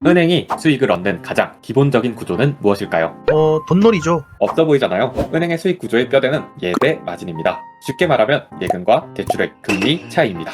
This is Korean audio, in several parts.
은행이 수익을 얻는 가장 기본적인 구조는 무엇일까요? 돈놀이죠. 없어 보이잖아요. 은행의 수익 구조의 뼈대는 예대 마진입니다. 쉽게 말하면 예금과 대출의 금리 차이입니다.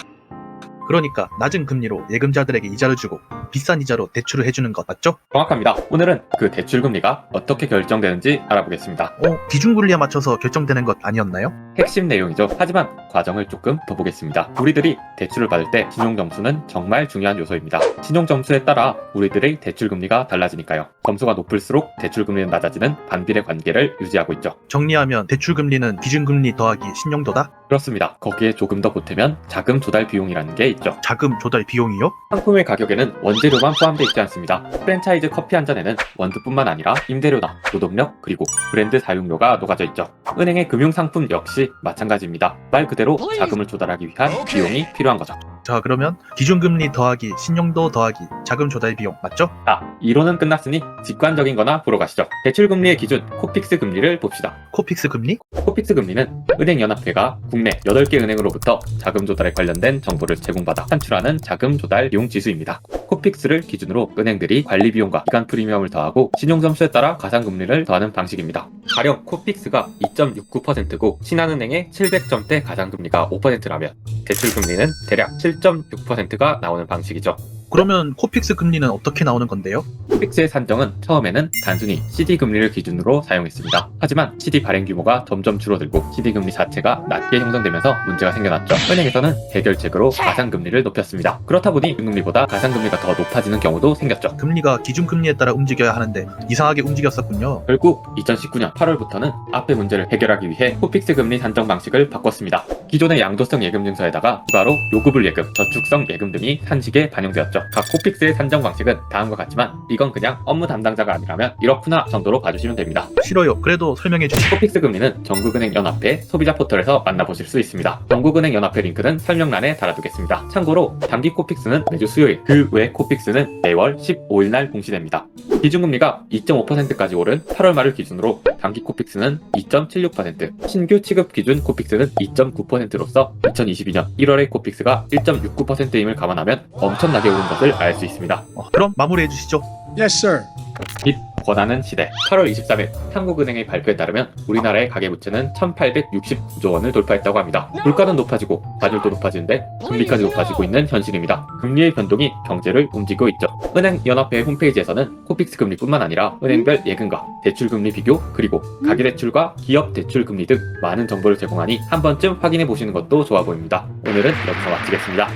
그러니까 낮은 금리로 예금자들에게 이자를 주고 비싼 이자로 대출을 해주는 것 맞죠? 정확합니다. 오늘은 그 대출 금리가 어떻게 결정되는지 알아보겠습니다. 기준금리에 맞춰서 결정되는 것 아니었나요? 핵심 내용이죠. 하지만 과정을 조금 더 보겠습니다. 우리들이 대출을 받을 때 신용점수는 정말 중요한 요소입니다. 신용점수에 따라 우리들의 대출금리가 달라지니까요. 점수가 높을수록 대출금리는 낮아지는 반비례 관계를 유지하고 있죠. 정리하면 대출금리는 기준금리 더하기 신용도다? 그렇습니다. 거기에 조금 더 보태면 자금 조달 비용이라는 게 있죠. 자금 조달 비용이요? 상품의 가격에는 원재료만 포함되어 있지 않습니다. 프랜차이즈 커피 한 잔에는 원두뿐만 아니라 임대료나 노동력 그리고 브랜드 사용료가 녹아져 있죠. 은행의 금융상품 역시 마찬가지입니다. 말 그대로 자금을 조달하기 위한 비용이 필요한 거죠. 자, 그러면 기준금리 더하기 신용도 더하기 자금 조달 비용 맞죠? 자, 이론은 끝났으니 직관적인 거나 보러 가시죠. 대출금리의 기준 코픽스 금리를 봅시다. 코픽스 금리? 코픽스 금리는 은행연합회가 국내 8개 은행으로부터 자금 조달에 관련된 정보를 제공받아 산출하는 자금 조달 비용 지수입니다. 코픽스를 기준으로 은행들이 관리 비용과 기간 프리미엄을 더하고 신용점수에 따라 가상금리를 더하는 방식입니다. 가령 코픽스가 2.69%고 신한은행의 700점대 가상금리가 5%라면 대출금리는 대략 7.6%가 나오는 방식이죠. 그러면 코픽스 금리는 어떻게 나오는 건데요? 코픽스의 산정은 처음에는 단순히 CD 금리를 기준으로 사용했습니다. 하지만 CD 발행 규모가 점점 줄어들고 CD 금리 자체가 낮게 형성되면서 문제가 생겨났죠. 은행에서는 해결책으로 가상금리를 높였습니다. 그렇다 보니 금리보다 가상금리가 더 높아지는 경우도 생겼죠. 금리가 기준금리에 따라 움직여야 하는데 이상하게 움직였었군요. 결국 2019년 8월부터는 앞의 문제를 해결하기 위해 코픽스 금리 산정 방식을 바꿨습니다. 기존의 양도성 예금 증서에다가 추가로 요구불 예금, 저축성 예금 등이 산식에 반영되었죠. 각 코픽스의 산정 방식은 다음과 같지만 이건 그냥 업무 담당자가 아니라면 이렇구나 정도로 봐주시면 됩니다. 싫어요. 그래도 설명해 주시고. 코픽스 금리는 전국은행연합회 소비자 포털에서 만나보실 수 있습니다. 전국은행연합회 링크는 설명란에 달아두겠습니다. 참고로 단기 코픽스는 매주 수요일, 그 외 코픽스는 매월 15일 날 공시됩니다. 기준금리가 2.5%까지 오른 8월 말을 기준으로 단기 코픽스는 2.76%, 신규 취급 기준 코픽스는 2.9%로서 2022년 1월의 코픽스가 1.69%임을 감안하면 엄청나게 오른 것을 알 수 있습니다. 그럼 마무리해 주시죠. Yes, sir. 빚 권하는 시대 8월 23일 한국은행의 발표에 따르면 우리나라의 가계부채는 1869조 원을 돌파했다고 합니다. 물가는 높아지고 과율도 높아지는데 금리까지 높아지고 있는 현실입니다. 금리의 변동이 경제를 움직이고 있죠. 은행연합회 홈페이지에서는 코픽스 금리뿐만 아니라 은행별 예금과 대출금리 비교 그리고 가계대출과 기업대출금리 등 많은 정보를 제공하니 한 번쯤 확인해 보시는 것도 좋아 보입니다. 오늘은 여기서 마치겠습니다.